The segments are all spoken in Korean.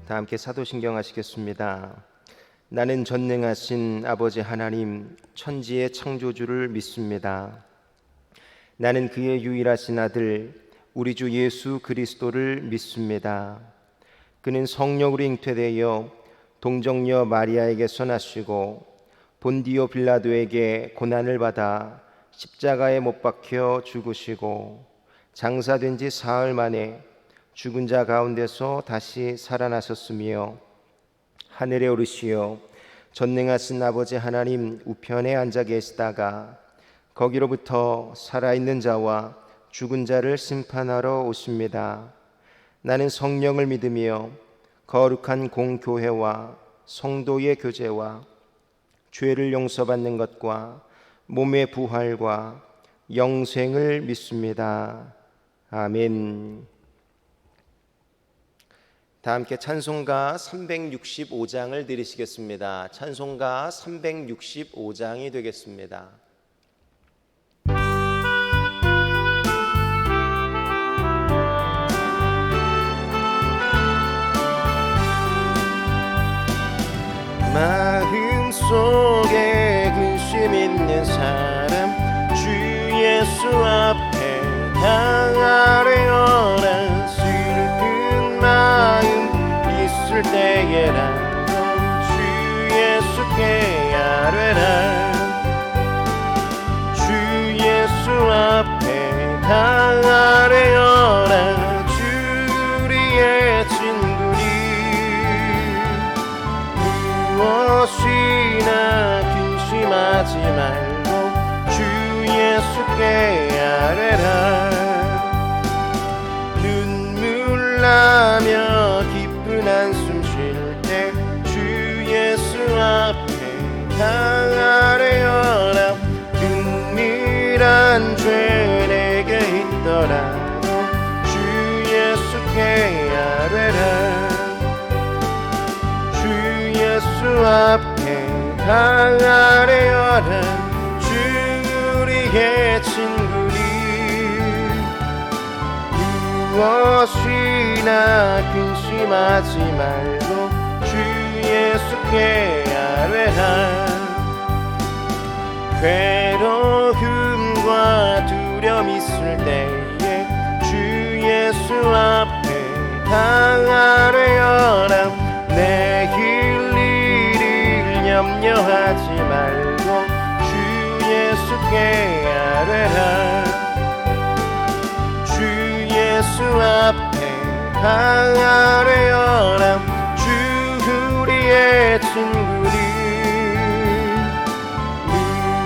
다 함께 사도신경 하시겠습니다. 나는 전능하신 아버지 하나님 천지의 창조주를 믿습니다. 나는 그의 유일하신 아들 우리 주 예수 그리스도를 믿습니다. 그는 성령으로 잉태되어 동정녀 마리아에게서 나시고 본디오 빌라도에게 고난을 받아 십자가에 못 박혀 죽으시고 장사된 지 사흘 만에 죽은 자 가운데서 다시 살아나셨으며 하늘에 오르시어 전능하신 아버지 하나님 우편에 앉아 계시다가 거기로부터 살아있는 자와 죽은 자를 심판하러 오십니다. 나는 성령을 믿으며 거룩한 공교회와 성도의 교제와 죄를 용서받는 것과 몸의 부활과 영생을 믿습니다. 아멘. 다 함께 찬송가 365장을 들으시겠습니다. 찬송가 365장이 되겠습니다. 마음속에 근심 있는 사람 주 예수 앞에 당하려라. 슬픈 마음 있을 때에라도 주 예수께 아뢰라. 주 예수 앞에 당하려라. 주 우리의 친구니 무엇이나 근심하지 말고 주 예수께 아뢰라. 눈물 나며 기쁜 한숨 쉴 때 주 예수 앞에 당하려라. 은밀한 죄 내게 있더라도 주 예수께 아뢰라. 주 예수 앞에 당하려라. 주 우리의 친구니 무엇이나 근심하지 말고 주 예수께 아뢰라. 괴로움과 두려움 있을 때에 주 예수 앞에 당하려라. 내일 일을 염려하지 말고 주 예수께 아뢰라. 주 예수 앞에 당하려라. 주 우리의 친구니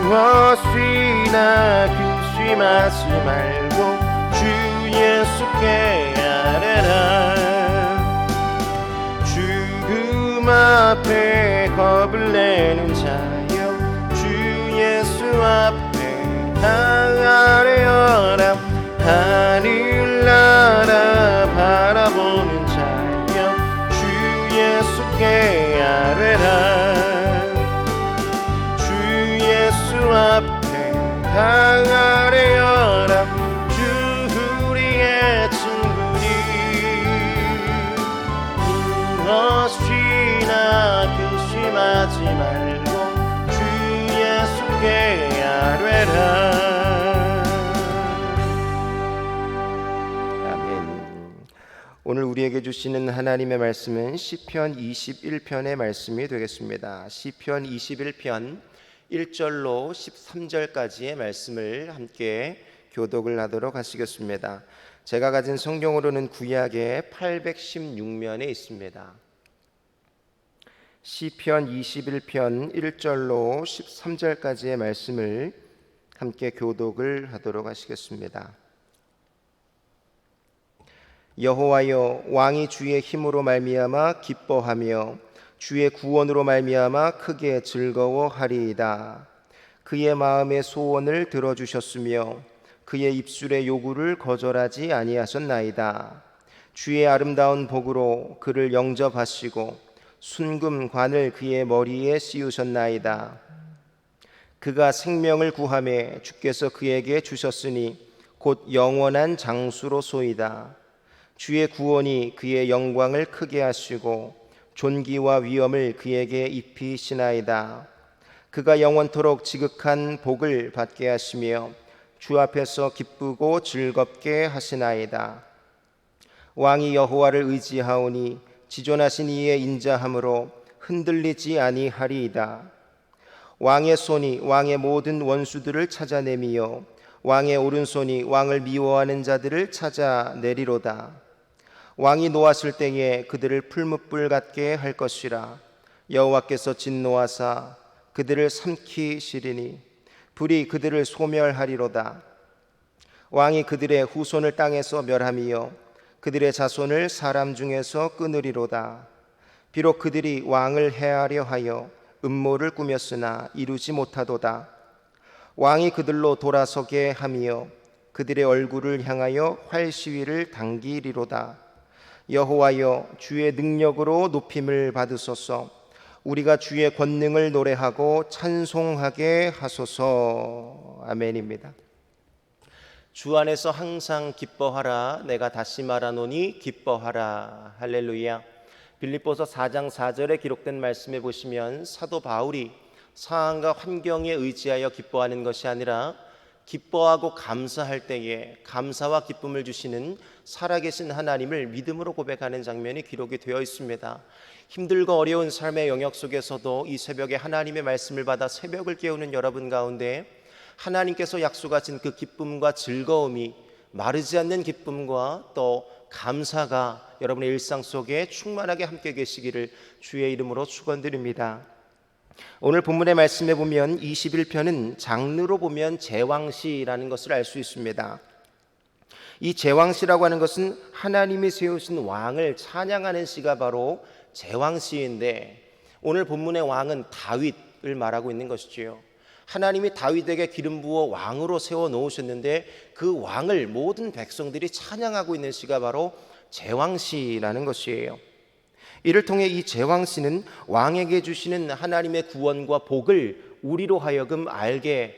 무엇이나 근심하지 말고 주 예수께 아뢰라. 죽음 앞에 겁을 내는 자여 주 예수 앞에 당하려라. 하늘나라 바라보는 자여 주 예수께 아뢰라. 주 예수 앞에 당하려라. 주 우리의 친구니 무엇이나 근심하지 말고 주 예수께 아뢰라. 오늘 우리에게 주시는 하나님의 말씀은 시편 21편의 말씀이 되겠습니다. 시편 21편 1절로 13절까지의 말씀을 함께 교독을 하도록 하시겠습니다. 제가 가진 성경으로는 구약의 816면에 있습니다. 시편 21편 1절로 13절까지의 말씀을 함께 교독을 하도록 하시겠습니다. 여호와여, 왕이 주의 힘으로 말미암아 기뻐하며 주의 구원으로 말미암아 크게 즐거워하리이다. 그의 마음의 소원을 들어주셨으며 그의 입술의 요구를 거절하지 아니하셨나이다. 주의 아름다운 복으로 그를 영접하시고 순금관을 그의 머리에 씌우셨나이다. 그가 생명을 구하매 주께서 그에게 주셨으니 곧 영원한 장수로소이다. 주의 구원이 그의 영광을 크게 하시고 존귀와 위엄을 그에게 입히시나이다. 그가 영원토록 지극한 복을 받게 하시며 주 앞에서 기쁘고 즐겁게 하시나이다. 왕이 여호와를 의지하오니 지존하신 이의 인자함으로 흔들리지 아니하리이다. 왕의 손이 왕의 모든 원수들을 찾아내미요 왕의 오른손이 왕을 미워하는 자들을 찾아내리로다. 왕이 노하실 때에 그들을 풀무불 같게 할 것이라. 여호와께서 진노하사 그들을 삼키시리니 불이 그들을 소멸하리로다. 왕이 그들의 후손을 땅에서 멸하며 그들의 자손을 사람 중에서 끊으리로다. 비록 그들이 왕을 해하려 하여 음모를 꾸몄으나 이루지 못하도다. 왕이 그들로 돌아서게 하며 그들의 얼굴을 향하여 활시위를 당기리로다. 여호와여, 주의 능력으로 높임을 받으소서. 우리가 주의 권능을 노래하고 찬송하게 하소서. 아멘입니다. 주 안에서 항상 기뻐하라. 내가 다시 말하노니 기뻐하라. 할렐루야. 빌립보서 4장 4절에 기록된 말씀에 보시면 사도 바울이 상황과 환경에 의지하여 기뻐하는 것이 아니라 기뻐하고 감사할 때에 감사와 기쁨을 주시는 살아계신 하나님을 믿음으로 고백하는 장면이 기록이 되어 있습니다. 힘들고 어려운 삶의 영역 속에서도 이 새벽에 하나님의 말씀을 받아 새벽을 깨우는 여러분 가운데 하나님께서 약속하신 그 기쁨과 즐거움이 마르지 않는 기쁨과 또 감사가 여러분의 일상 속에 충만하게 함께 계시기를 주의 이름으로 축원드립니다. 오늘 본문의 말씀에 보면 21편은 장르로 보면 제왕시라는 것을 알 수 있습니다. 이 제왕시라고 하는 것은 하나님이 세우신 왕을 찬양하는 시가 바로 제왕시인데 오늘 본문의 왕은 다윗을 말하고 있는 것이지요. 하나님이 다윗에게 기름 부어 왕으로 세워 놓으셨는데 그 왕을 모든 백성들이 찬양하고 있는 시가 바로 제왕시라는 것이에요. 이를 통해 이 제왕시는 왕에게 주시는 하나님의 구원과 복을 우리로 하여금 알게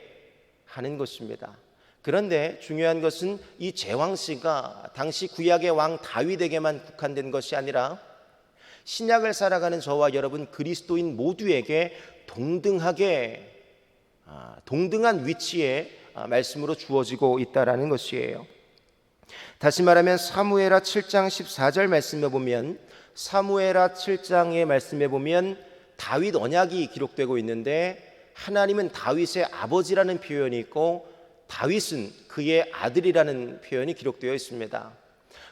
하는 것입니다. 그런데 중요한 것은 이 제왕시가 당시 구약의 왕 다윗에게만 국한된 것이 아니라 신약을 살아가는 저와 여러분 그리스도인 모두에게 동등한 위치에 말씀으로 주어지고 있다라는 것이에요. 다시 말하면 사무엘하 7장 14절 말씀에 보면 사무엘하 7장의 말씀에 보면 다윗 언약이 기록되고 있는데 하나님은 다윗의 아버지라는 표현이 있고 다윗은 그의 아들이라는 표현이 기록되어 있습니다.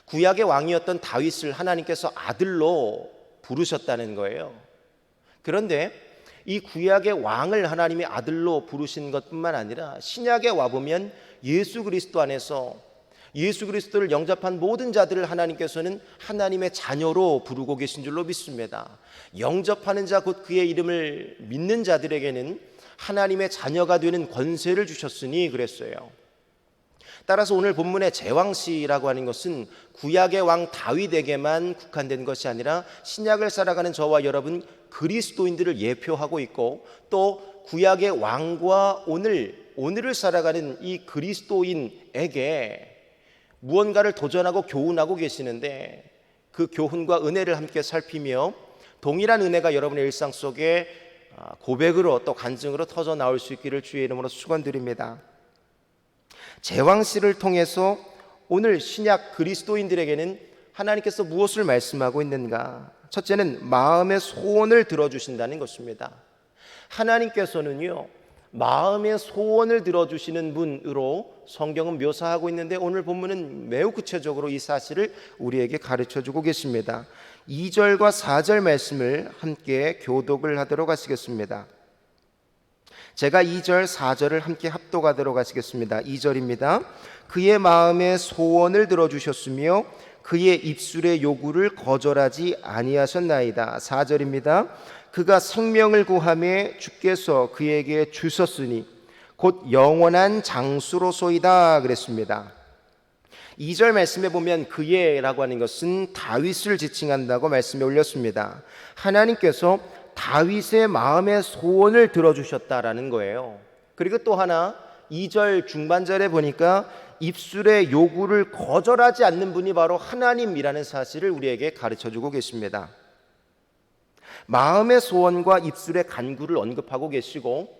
구약의 왕이었던 다윗을 하나님께서 아들로 부르셨다는 거예요. 그런데 이 구약의 왕을 하나님이 아들로 부르신 것뿐만 아니라 신약에 와보면 예수 그리스도 안에서 예수 그리스도를 영접한 모든 자들을 하나님께서는 하나님의 자녀로 부르고 계신 줄로 믿습니다. 영접하는 자 곧 그의 이름을 믿는 자들에게는 하나님의 자녀가 되는 권세를 주셨으니 그랬어요. 따라서 오늘 본문의 제왕시라고 하는 것은 구약의 왕 다윗에게만 국한된 것이 아니라 신약을 살아가는 저와 여러분 그리스도인들을 예표하고 있고 또 구약의 왕과 오늘을 살아가는 이 그리스도인에게 무언가를 도전하고 교훈하고 계시는데 그 교훈과 은혜를 함께 살피며 동일한 은혜가 여러분의 일상 속에 고백으로 또 간증으로 터져 나올 수 있기를 주의 이름으로 축원드립니다. 제왕시를 통해서 오늘 신약 그리스도인들에게는 하나님께서 무엇을 말씀하고 있는가? 첫째는 마음의 소원을 들어주신다는 것입니다. 하나님께서는요 마음의 소원을 들어주시는 분으로 성경은 묘사하고 있는데 오늘 본문은 매우 구체적으로 이 사실을 우리에게 가르쳐주고 계십니다. 2절과 4절 말씀을 함께 교독을 하도록 하시겠습니다. 제가 2절 4절을 함께 합독하도록 하시겠습니다. 2절입니다. 그의 마음의 소원을 들어주셨으며 그의 입술의 요구를 거절하지 아니하셨나이다. 4절입니다. 그가 생명을 구하며 주께서 그에게 주셨으니 곧 영원한 장수로소이다 그랬습니다. 2절 말씀에 보면 그의라고 하는 것은 다윗을 지칭한다고 말씀에 올렸습니다. 하나님께서 다윗의 마음의 소원을 들어주셨다라는 거예요. 그리고 또 하나 2절 중반절에 보니까 입술의 요구를 거절하지 않는 분이 바로 하나님이라는 사실을 우리에게 가르쳐주고 계십니다. 마음의 소원과 입술의 간구를 언급하고 계시고,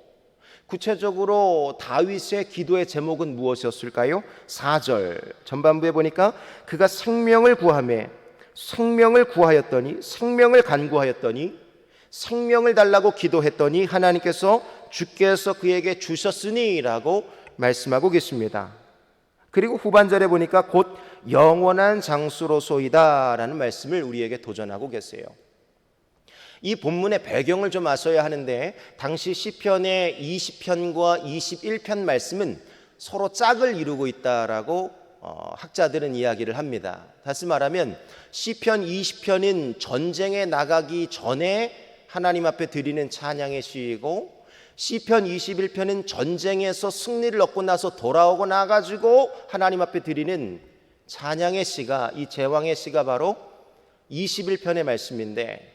구체적으로 다윗의 기도의 제목은 무엇이었을까요? 4절 전반부에 보니까 그가 생명을 구하매 생명을 구하였더니, 생명을 간구하였더니, 생명을 달라고 기도했더니 하나님께서 주께서 그에게 주셨으니 라고 말씀하고 계십니다. 그리고 후반절에 보니까 곧 영원한 장수로소이다 라는 말씀을 우리에게 도전하고 계세요. 이 본문의 배경을 좀 아셔야 하는데, 당시 시편의 20편과 21편 말씀은 서로 짝을 이루고 있다라고 학자들은 이야기를 합니다. 다시 말하면 시편 20편은 전쟁에 나가기 전에 하나님 앞에 드리는 찬양의 시이고, 시편 21편은 전쟁에서 승리를 얻고 나서 돌아오고 나가지고 하나님 앞에 드리는 찬양의 시가, 이 제왕의 시가 바로 21편의 말씀인데,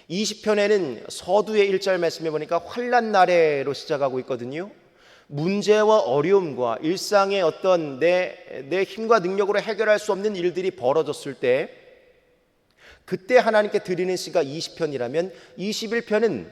20편에는 서두의 1절 말씀에 보니까 환난 날에로 시작하고 있거든요. 문제와 어려움과 일상의 어떤 내 힘과 능력으로 해결할 수 없는 일들이 벌어졌을 때, 그때 하나님께 드리는 시가 20편이라면 21편은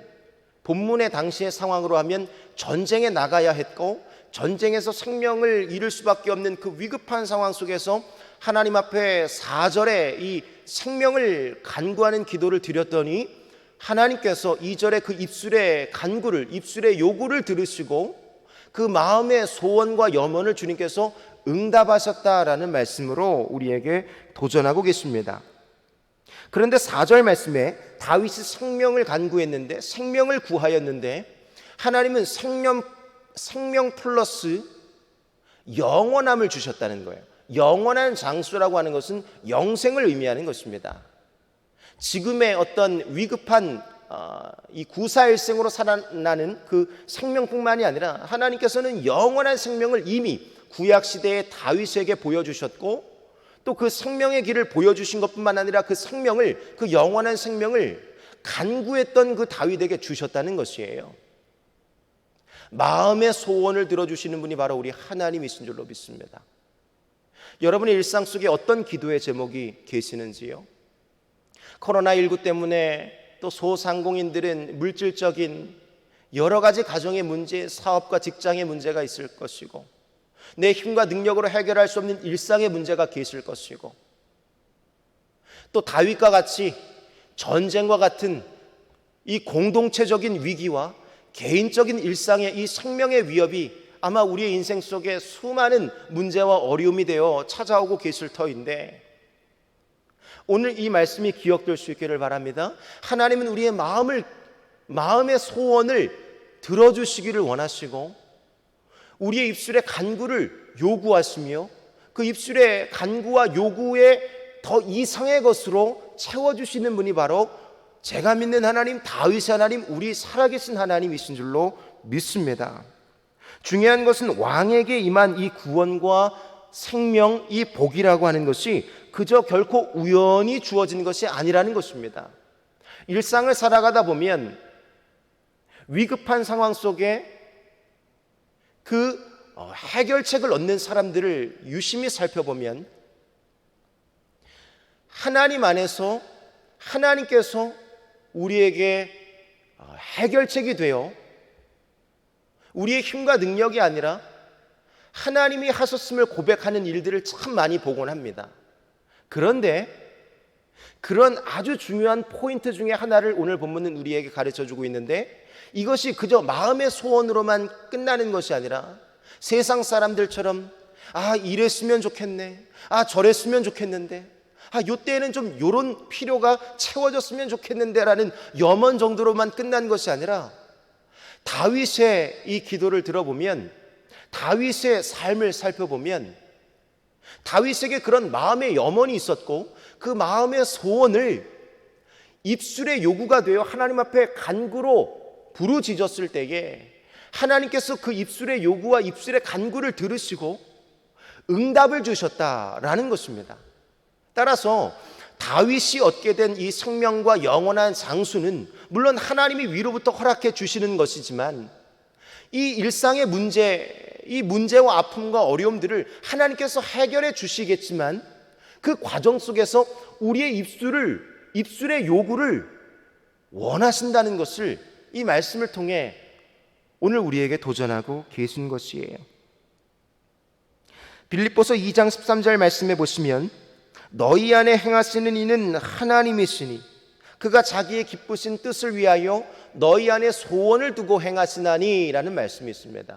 본문의 당시의 상황으로 하면 전쟁에 나가야 했고, 전쟁에서 생명을 잃을 수밖에 없는 그 위급한 상황 속에서 하나님 앞에 4절에 이 생명을 간구하는 기도를 드렸더니 하나님께서 2절에 그 입술의 간구를, 입술의 요구를 들으시고 그 마음의 소원과 염원을 주님께서 응답하셨다라는 말씀으로 우리에게 도전하고 계십니다. 그런데 4절 말씀에 다윗이 생명을 간구했는데, 생명을 구하였는데, 하나님은 생명 플러스 영원함을 주셨다는 거예요. 영원한 장수라고 하는 것은 영생을 의미하는 것입니다. 지금의 어떤 위급한 이 구사일생으로 살아나는 그 생명뿐만이 아니라 하나님께서는 영원한 생명을 이미 구약시대의 다윗에게 보여주셨고, 또 그 생명의 길을 보여주신 것뿐만 아니라 그 생명을, 그 영원한 생명을 간구했던 그 다윗에게 주셨다는 것이에요. 마음의 소원을 들어주시는 분이 바로 우리 하나님이신 줄로 믿습니다. 여러분의 일상 속에 어떤 기도의 제목이 계시는지요? 코로나19 때문에 또 소상공인들은 물질적인 여러 가지 가정의 문제, 사업과 직장의 문제가 있을 것이고, 내 힘과 능력으로 해결할 수 없는 일상의 문제가 계실 것이고, 또 다윗과 같이 전쟁과 같은 이 공동체적인 위기와 개인적인 일상의 이 생명의 위협이 아마 우리의 인생 속에 수많은 문제와 어려움이 되어 찾아오고 계실 터인데, 오늘 이 말씀이 기억될 수 있기를 바랍니다. 하나님은 우리의 마음의 소원을 들어주시기를 원하시고, 우리의 입술의 간구를 요구하시며, 그 입술의 간구와 요구에 더 이상의 것으로 채워주시는 분이 바로 제가 믿는 하나님, 다윗의 하나님, 우리 살아계신 하나님이신 줄로 믿습니다. 중요한 것은 왕에게 임한 이 구원과 생명, 이 복이라고 하는 것이 그저 결코 우연히 주어진 것이 아니라는 것입니다. 일상을 살아가다 보면 위급한 상황 속에 그 해결책을 얻는 사람들을 유심히 살펴보면 하나님 안에서 하나님께서 우리에게 해결책이 되어 우리의 힘과 능력이 아니라 하나님이 하셨음을 고백하는 일들을 참 많이 보곤 합니다. 그런데 그런 아주 중요한 포인트 중에 하나를 오늘 본문은 우리에게 가르쳐주고 있는데, 이것이 그저 마음의 소원으로만 끝나는 것이 아니라 세상 사람들처럼 이랬으면 좋겠네, 저랬으면 좋겠는데, 요때에는 좀 요런 필요가 채워졌으면 좋겠는데 라는 염원 정도로만 끝난 것이 아니라, 다윗의 이 기도를 들어보면, 다윗의 삶을 살펴보면 다윗에게 그런 마음의 염원이 있었고, 그 마음의 소원을 입술의 요구가 되어 하나님 앞에 간구로 부르짖었을 때에 하나님께서 그 입술의 요구와 입술의 간구를 들으시고 응답을 주셨다라는 것입니다. 따라서 다윗이 얻게 된 이 생명과 영원한 장수는 물론 하나님이 위로부터 허락해 주시는 것이지만, 이 일상의 문제, 이 문제와 아픔과 어려움들을 하나님께서 해결해 주시겠지만 그 과정 속에서 우리의 입술의 요구를 원하신다는 것을 이 말씀을 통해 오늘 우리에게 도전하고 계신 것이에요. 빌립보서 2장 13절 말씀해 보시면 너희 안에 행하시는 이는 하나님이시니 그가 자기의 기쁘신 뜻을 위하여 너희 안에 소원을 두고 행하시나니 라는 말씀이 있습니다.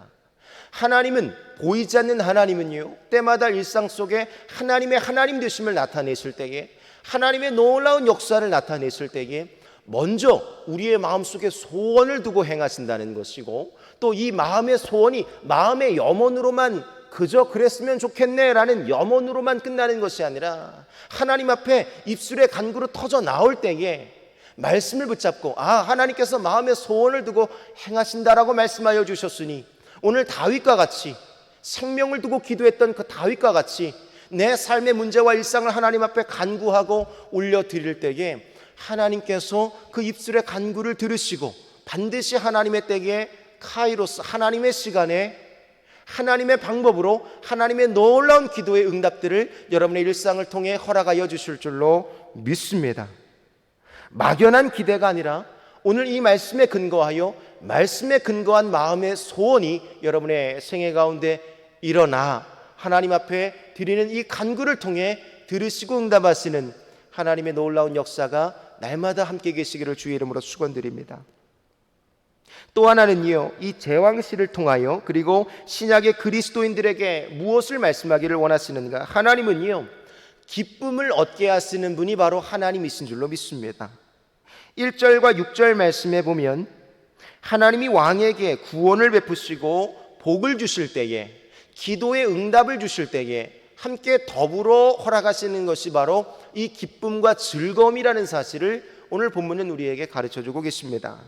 하나님은, 보이지 않는 하나님은요, 때마다 일상 속에 하나님의 하나님 되심을 나타내실 때에, 하나님의 놀라운 역사를 나타내실 때에 먼저 우리의 마음속에 소원을 두고 행하신다는 것이고, 또 이 마음의 소원이 마음의 염원으로만 그저 그랬으면 좋겠네 라는 염원으로만 끝나는 것이 아니라 하나님 앞에 입술의 간구로 터져 나올 때에 말씀을 붙잡고 하나님께서 마음의 소원을 두고 행하신다라고 말씀하여 주셨으니 오늘 다윗과 같이, 생명을 두고 기도했던 그 다윗과 같이 내 삶의 문제와 일상을 하나님 앞에 간구하고 올려드릴 때에 하나님께서 그 입술의 간구를 들으시고 반드시 하나님의 때에 카이로스, 하나님의 시간에 하나님의 방법으로 하나님의 놀라운 기도의 응답들을 여러분의 일상을 통해 허락하여 주실 줄로 믿습니다. 막연한 기대가 아니라 오늘 이 말씀에 근거하여 말씀에 근거한 마음의 소원이 여러분의 생애 가운데 일어나 하나님 앞에 드리는 이 간구를 통해 들으시고 응답하시는 하나님의 놀라운 역사가 날마다 함께 계시기를 주의 이름으로 축원드립니다. 또 하나는요, 이 제왕시를 통하여 그리고 신약의 그리스도인들에게 무엇을 말씀하기를 원하시는가? 하나님은요, 기쁨을 얻게 하시는 분이 바로 하나님이신 줄로 믿습니다. 1절과 6절 말씀에 보면 하나님이 왕에게 구원을 베푸시고 복을 주실 때에, 기도의 응답을 주실 때에 함께 더불어 허락하시는 것이 바로 이 기쁨과 즐거움이라는 사실을 오늘 본문은 우리에게 가르쳐주고 계십니다.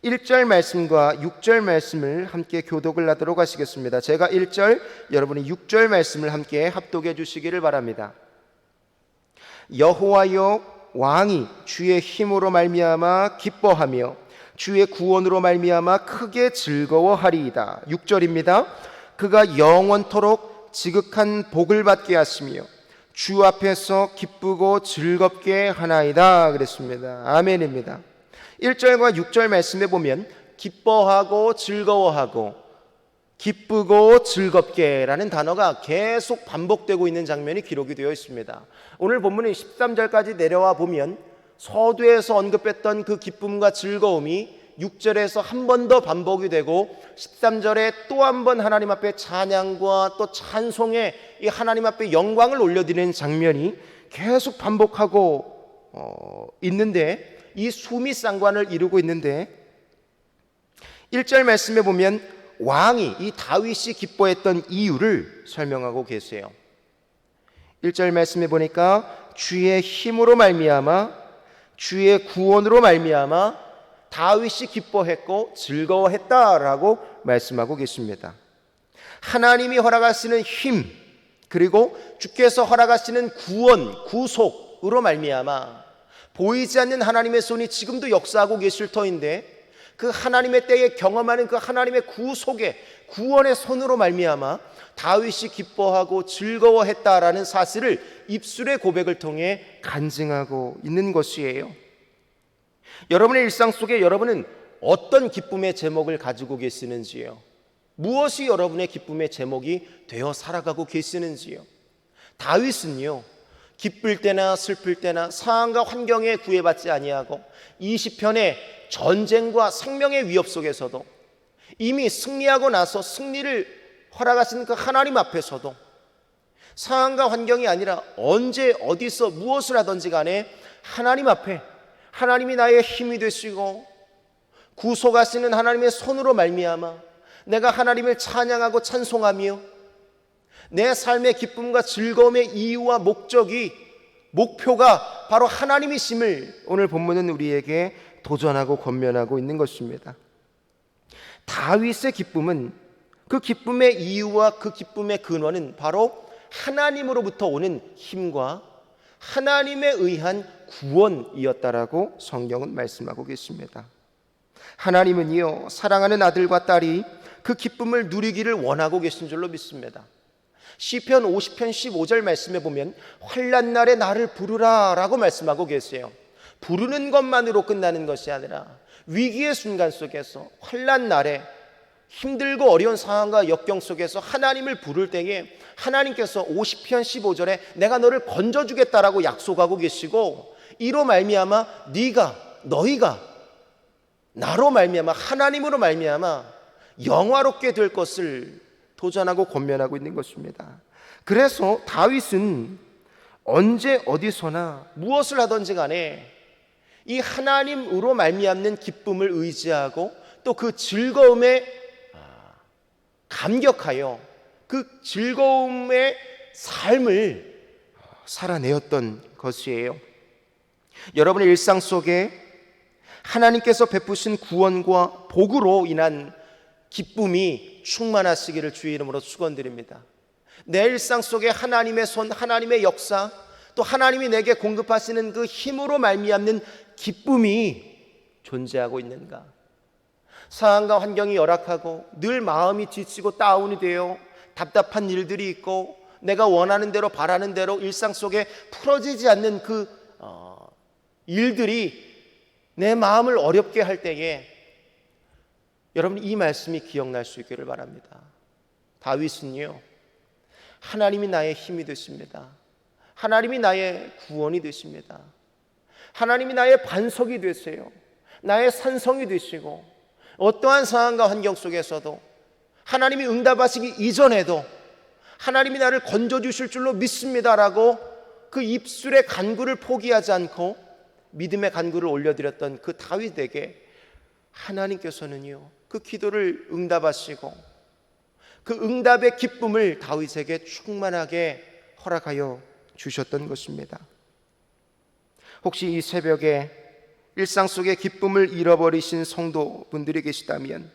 1절 말씀과 6절 말씀을 함께 교독을 하도록 하시겠습니다. 제가 1절, 여러분이 6절 말씀을 함께 합독해 주시기를 바랍니다. 여호와여, 왕이 주의 힘으로 말미암아 기뻐하며 주의 구원으로 말미암아 크게 즐거워하리이다. 6절입니다. 그가 영원토록 지극한 복을 받게 하시며 주 앞에서 기쁘고 즐겁게 하나이다 그랬습니다. 아멘입니다. 1절과 6절 말씀에 보면 기뻐하고 즐거워하고 기쁘고 즐겁게 라는 단어가 계속 반복되고 있는 장면이 기록이 되어 있습니다. 오늘 본문의 13절까지 내려와 보면 서두에서 언급했던 그 기쁨과 즐거움이 6절에서 한 번 더 반복이 되고 13절에 또 한 번 하나님 앞에 찬양과 또 찬송의 이 하나님 앞에 영광을 올려드리는 장면이 계속 반복하고 있는데, 이 수미상관을 이루고 있는데 1절 말씀에 보면 왕이, 이 다윗이 기뻐했던 이유를 설명하고 계세요. 1절 말씀에 보니까 주의 힘으로 말미암아 주의 구원으로 말미암아 다윗이 기뻐했고 즐거워했다라고 말씀하고 계십니다. 하나님이 허락하시는 힘, 그리고 주께서 허락하시는 구원, 구속으로 말미암아 보이지 않는 하나님의 손이 지금도 역사하고 계실 터인데 그 하나님의 때에 경험하는 그 하나님의 구속의 구원의 손으로 말미암아 다윗이 기뻐하고 즐거워했다라는 사실을 입술의 고백을 통해 간증하고 있는 것이에요. 여러분의 일상 속에 여러분은 어떤 기쁨의 제목을 가지고 계시는지요? 무엇이 여러분의 기쁨의 제목이 되어 살아가고 계시는지요? 다윗은요, 기쁠 때나 슬플 때나 상황과 환경에 구애받지 아니하고 20편의 전쟁과 생명의 위협 속에서도 이미 승리하고 나서 승리를 허락하신 그 하나님 앞에서도 상황과 환경이 아니라 언제 어디서 무엇을 하든지 간에 하나님 앞에 하나님이 나의 힘이 되시고 구속하시는 하나님의 손으로 말미암아 내가 하나님을 찬양하고 찬송하며 내 삶의 기쁨과 즐거움의 이유와 목표가 바로 하나님이심을 오늘 본문은 우리에게 도전하고 권면하고 있는 것입니다. 다윗의 기쁨은, 그 기쁨의 이유와 그 기쁨의 근원은 바로 하나님으로부터 오는 힘과 하나님에 의한 구원이었다라고 성경은 말씀하고 계십니다. 하나님은요, 사랑하는 아들과 딸이 그 기쁨을 누리기를 원하고 계신 줄로 믿습니다. 시편 50편 15절 말씀에 보면 환난 날에 나를 부르라 라고 말씀하고 계세요. 부르는 것만으로 끝나는 것이 아니라 위기의 순간 속에서, 환난 날에 힘들고 어려운 상황과 역경 속에서 하나님을 부를 때에 하나님께서 50편 15절에 내가 너를 건져주겠다라고 약속하고 계시고, 이로 말미암아 너희가 나로 말미암아, 하나님으로 말미암아 영화롭게 될 것을 도전하고 권면하고 있는 것입니다. 그래서 다윗은 언제 어디서나 무엇을 하든지 간에 이 하나님으로 말미암는 기쁨을 의지하고 또 그 즐거움에 감격하여 그 즐거움의 삶을 살아내었던 것이에요. 여러분의 일상 속에 하나님께서 베푸신 구원과 복으로 인한 기쁨이 충만하시기를 주의 이름으로 축원드립니다. 내 일상 속에 하나님의 손, 하나님의 역사, 또 하나님이 내게 공급하시는 그 힘으로 말미암는 기쁨이 존재하고 있는가? 상황과 환경이 열악하고 늘 마음이 지치고 다운이 되어 답답한 일들이 있고 내가 원하는 대로 바라는 대로 일상 속에 풀어지지 않는 그 일들이 내 마음을 어렵게 할 때에 여러분 이 말씀이 기억날 수 있기를 바랍니다. 다윗은요, 하나님이 나의 힘이 되십니다. 하나님이 나의 구원이 되십니다. 하나님이 나의 반석이 되세요. 나의 산성이 되시고 어떠한 상황과 환경 속에서도 하나님이 응답하시기 이전에도 하나님이 나를 건져주실 줄로 믿습니다라고 그 입술의 간구를 포기하지 않고 믿음의 간구를 올려드렸던 그 다윗에게 하나님께서는요, 그 기도를 응답하시고 그 응답의 기쁨을 다윗에게 충만하게 허락하여 주셨던 것입니다. 혹시 이 새벽에 일상 속의 기쁨을 잃어버리신 성도분들이 계시다면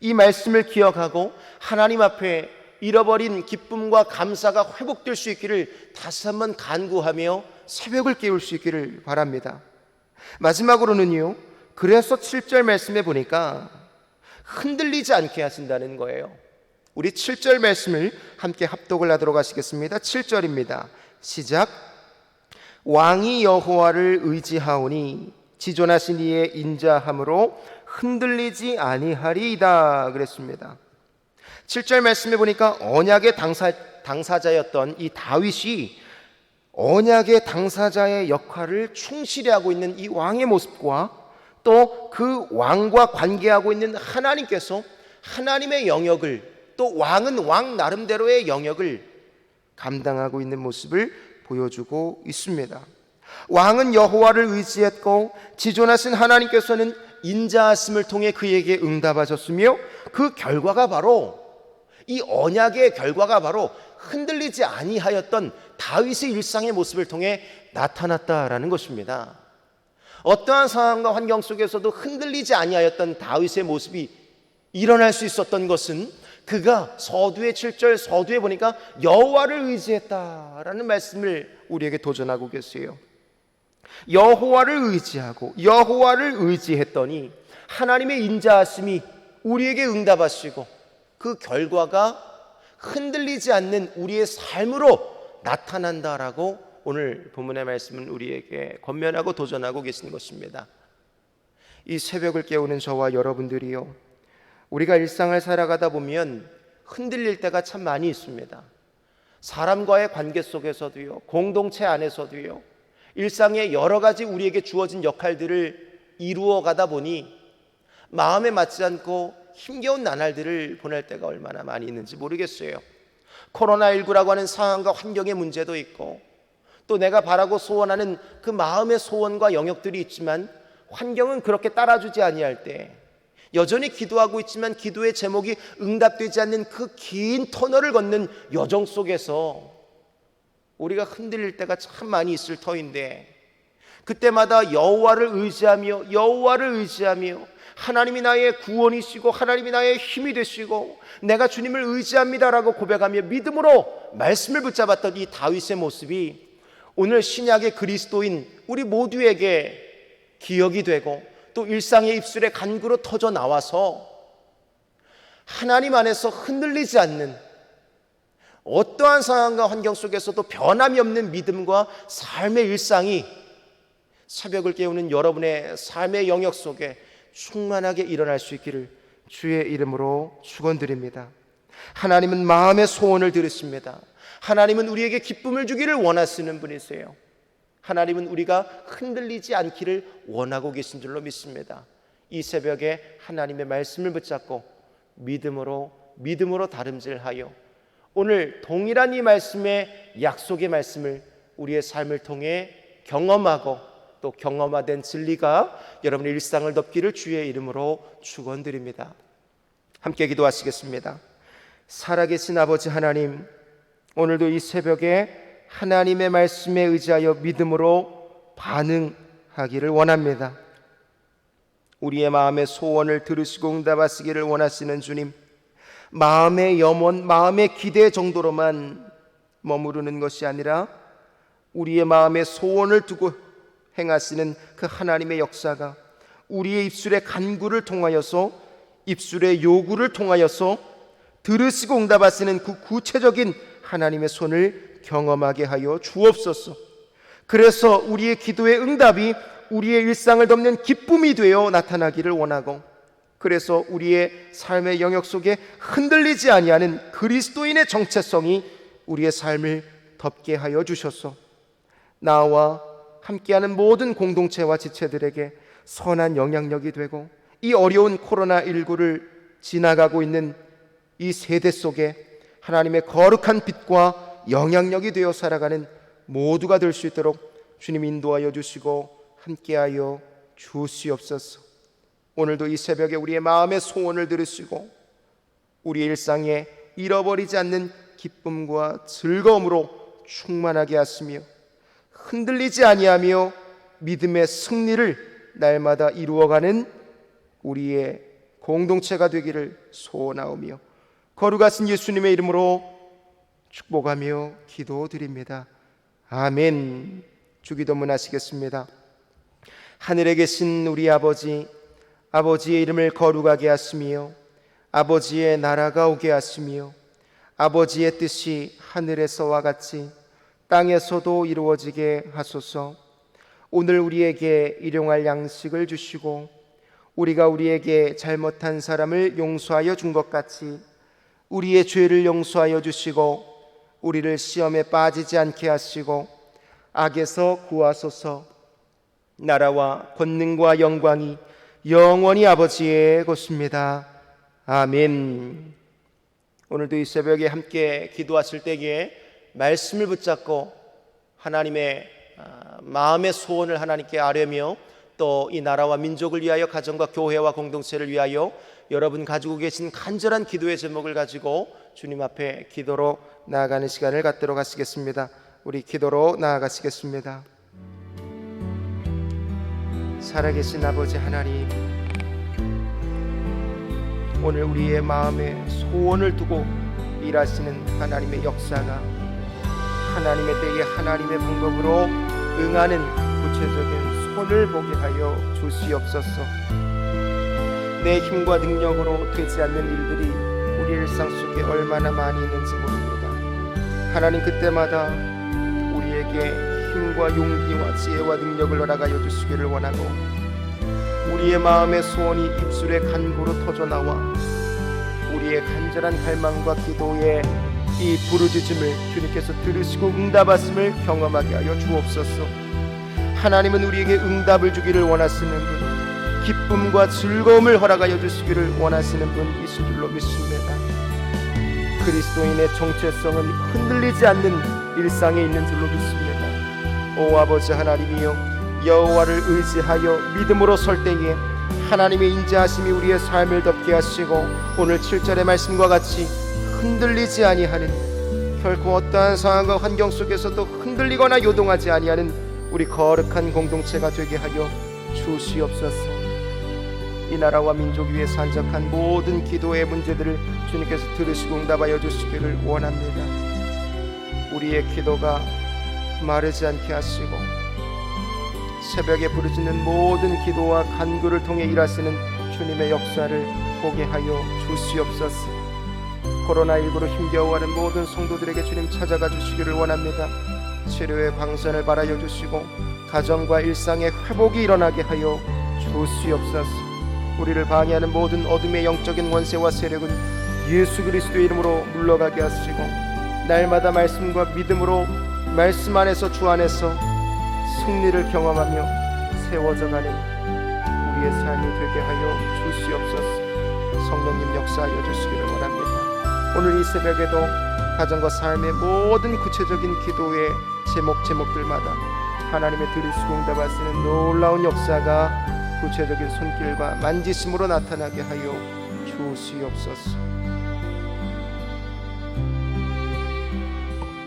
이 말씀을 기억하고 하나님 앞에 잃어버린 기쁨과 감사가 회복될 수 있기를 다시 한번 간구하며 새벽을 깨울 수 있기를 바랍니다. 마지막으로는요, 그래서 7절 말씀에 보니까 흔들리지 않게 하신다는 거예요. 우리 7절 말씀을 함께 합독을 하도록 하시겠습니다. 7절입니다. 시작. 왕이 여호와를 의지하오니 지존하신 이의 인자함으로 흔들리지 아니하리이다 그랬습니다. 7절 말씀에 보니까 언약의 당사자였던 이 다윗이 언약의 당사자의 역할을 충실히 하고 있는 이 왕의 모습과 또 그 왕과 관계하고 있는 하나님께서 하나님의 영역을, 또 왕은 왕 나름대로의 영역을 감당하고 있는 모습을 보여주고 있습니다. 왕은 여호와를 의지했고 지존하신 하나님께서는 인자하심을 통해 그에게 응답하셨으며 그 결과가 바로, 이 언약의 결과가 바로 흔들리지 아니하였던 다윗의 일상의 모습을 통해 나타났다라는 것입니다. 어떠한 상황과 환경 속에서도 흔들리지 아니하였던 다윗의 모습이 일어날 수 있었던 것은 그가 서두에 7절 서두에 보니까 여호와를 의지했다라는 말씀을 우리에게 도전하고 계세요. 여호와를 의지하고 여호와를 의지했더니 하나님의 인자하심이 우리에게 응답하시고 그 결과가 흔들리지 않는 우리의 삶으로 나타난다라고 오늘 본문의 말씀은 우리에게 권면하고 도전하고 계시는 것입니다. 이 새벽을 깨우는 저와 여러분들이요, 우리가 일상을 살아가다 보면 흔들릴 때가 참 많이 있습니다. 사람과의 관계 속에서도요, 공동체 안에서도요, 일상의 여러 가지 우리에게 주어진 역할들을 이루어 가다 보니 마음에 맞지 않고 힘겨운 나날들을 보낼 때가 얼마나 많이 있는지 모르겠어요. 코로나19라고 하는 상황과 환경의 문제도 있고 또 내가 바라고 소원하는 그 마음의 소원과 영역들이 있지만 환경은 그렇게 따라주지 아니할 때 여전히 기도하고 있지만 기도의 제목이 응답되지 않는 그 긴 터널을 걷는 여정 속에서 우리가 흔들릴 때가 참 많이 있을 터인데, 그때마다 여호와를 의지하며 하나님이 나의 구원이시고 하나님이 나의 힘이 되시고 내가 주님을 의지합니다라고 고백하며 믿음으로 말씀을 붙잡았던 이 다윗의 모습이 오늘 신약의 그리스도인 우리 모두에게 기억이 되고 또 일상의 입술에 간구로 터져 나와서 하나님 안에서 흔들리지 않는, 어떠한 상황과 환경 속에서도 변함이 없는 믿음과 삶의 일상이 새벽을 깨우는 여러분의 삶의 영역 속에 충만하게 일어날 수 있기를 주의 이름으로 축원드립니다. 하나님은 마음의 소원을 들으십니다. 하나님은 우리에게 기쁨을 주기를 원하시는 분이세요. 하나님은 우리가 흔들리지 않기를 원하고 계신 줄로 믿습니다. 이 새벽에 하나님의 말씀을 붙잡고 믿음으로 다름질하여 오늘 동일한 이 말씀의 약속의 말씀을 우리의 삶을 통해 경험하고 또 경험화된 진리가 여러분의 일상을 덮기를 주의 이름으로 축원드립니다. 함께 기도하시겠습니다. 살아계신 아버지 하나님, 오늘도 이 새벽에 하나님의 말씀에 의지하여 믿음으로 반응하기를 원합니다. 우리의 마음의 소원을 들으시고 응답하시기를 원하시는 주님, 마음의 염원, 마음의 기대 정도로만 머무르는 것이 아니라 우리의 마음의 소원을 두고 행하시는 그 하나님의 역사가 우리의 입술의 간구를 통하여서, 입술의 요구를 통하여서 들으시고 응답하시는 그 구체적인 하나님의 손을 경험하게 하여 주옵소서. 그래서 우리의 기도의 응답이 우리의 일상을 덮는 기쁨이 되어 나타나기를 원하고, 그래서 우리의 삶의 영역 속에 흔들리지 아니하는 그리스도인의 정체성이 우리의 삶을 덮게 하여 주셔서 나와 함께하는 모든 공동체와 지체들에게 선한 영향력이 되고, 이 어려운 코로나19를 지나가고 있는 이 세대 속에 하나님의 거룩한 빛과 영향력이 되어 살아가는 모두가 될 수 있도록 주님 인도하여 주시고 함께하여 주시옵소서. 오늘도 이 새벽에 우리의 마음의 소원을 들으시고 우리의 일상에 잃어버리지 않는 기쁨과 즐거움으로 충만하게 하시며 흔들리지 아니하며 믿음의 승리를 날마다 이루어가는 우리의 공동체가 되기를 소원하오며 거룩하신 예수님의 이름으로 축복하며 기도드립니다. 아멘. 주기도문 하시겠습니다. 하늘에 계신 우리 아버지, 아버지의 이름을 거룩하게 하시며 아버지의 나라가 오게 하시며 아버지의 뜻이 하늘에서와 같이 땅에서도 이루어지게 하소서. 오늘 우리에게 일용할 양식을 주시고 우리가 우리에게 잘못한 사람을 용서하여 준 것 같이 우리의 죄를 용서하여 주시고 우리를 시험에 빠지지 않게 하시고 악에서 구하소서. 나라와 권능과 영광이 영원히 아버지의 것입니다. 아멘. 오늘도 이 새벽에 함께 기도하실 때에 말씀을 붙잡고 하나님의 마음의 소원을 하나님께 아뢰며 또 이 나라와 민족을 위하여 가정과 교회와 공동체를 위하여 여러분 가지고 계신 간절한 기도의 제목을 가지고 주님 앞에 기도로 나아가는 시간을 갖도록 하시겠습니다. 우리 기도로 나아가시겠습니다. 살아계신 아버지 하나님, 오늘 우리의 마음에 소원을 두고 일하시는 하나님의 역사가 하나님의 때에 하나님의 방법으로 응하는 구체적인 손을 보게 하여 주시옵소서. 내 힘과 능력으로 되지 않는 일들이 우리 일상 속에 얼마나 많이 있는지 모릅니다. 하나님, 그때마다 우리에게 힘과 용기와 지혜와 능력을 허락하여 주시기를 원하고 우리의 마음의 소원이 입술의 간구로 터져나와 우리의 간절한 갈망과 기도의 이 부르짖음을 주님께서 들으시고 응답하심을 경험하게 하여 주옵소서. 하나님은 우리에게 응답을 주기를 원하시는 분, 기쁨과 즐거움을 허락하여 주시기를 원하시는 분이신 줄로 믿습니다. 그리스도인의 정체성은 흔들리지 않는 일상에 있는 줄로 믿습니다. 오 아버지 하나님이여, 여호와를 의지하여 믿음으로 설 때에 하나님의 인자하심이 우리의 삶을 덮게 하시고 오늘 7절의 말씀과 같이 흔들리지 아니하는, 결코 어떠한 상황과 환경 속에서도 흔들리거나 요동하지 아니하는 우리 거룩한 공동체가 되게 하여 주시옵소서. 이 나라와 민족 위에 산적한 모든 기도의 문제들을 주님께서 들으시고 응답하여 주시기를 원합니다. 우리의 기도가 마르지 않게 하시고 새벽에 부르짖는 모든 기도와 간구를 통해 일하시는 주님의 역사를 보게 하여 주시옵소서. 코로나19로 힘겨워하는 모든 성도들에게 주님 찾아가 주시기를 원합니다. 치료의 방선을 바라여 주시고 가정과 일상의 회복이 일어나게 하여 주시옵소서. 우리를 방해하는 모든 어둠의 영적인 원세와 세력은 예수 그리스도의 이름으로 물러가게 하시고 날마다 말씀과 믿음으로 말씀 안에서 주 안에서 승리를 경험하며 세워져가는 우리의 삶이 되게 하여 주시옵소서. 성령님 역사하여 주시기를 원합니다. 오늘 이 새벽에도 가정과 삶의 모든 구체적인 기도의 제목들마다 하나님의 들으시고 응답하시는 놀라운 역사가 구체적인 손길과 만지심으로 나타나게 하여 주시옵소서.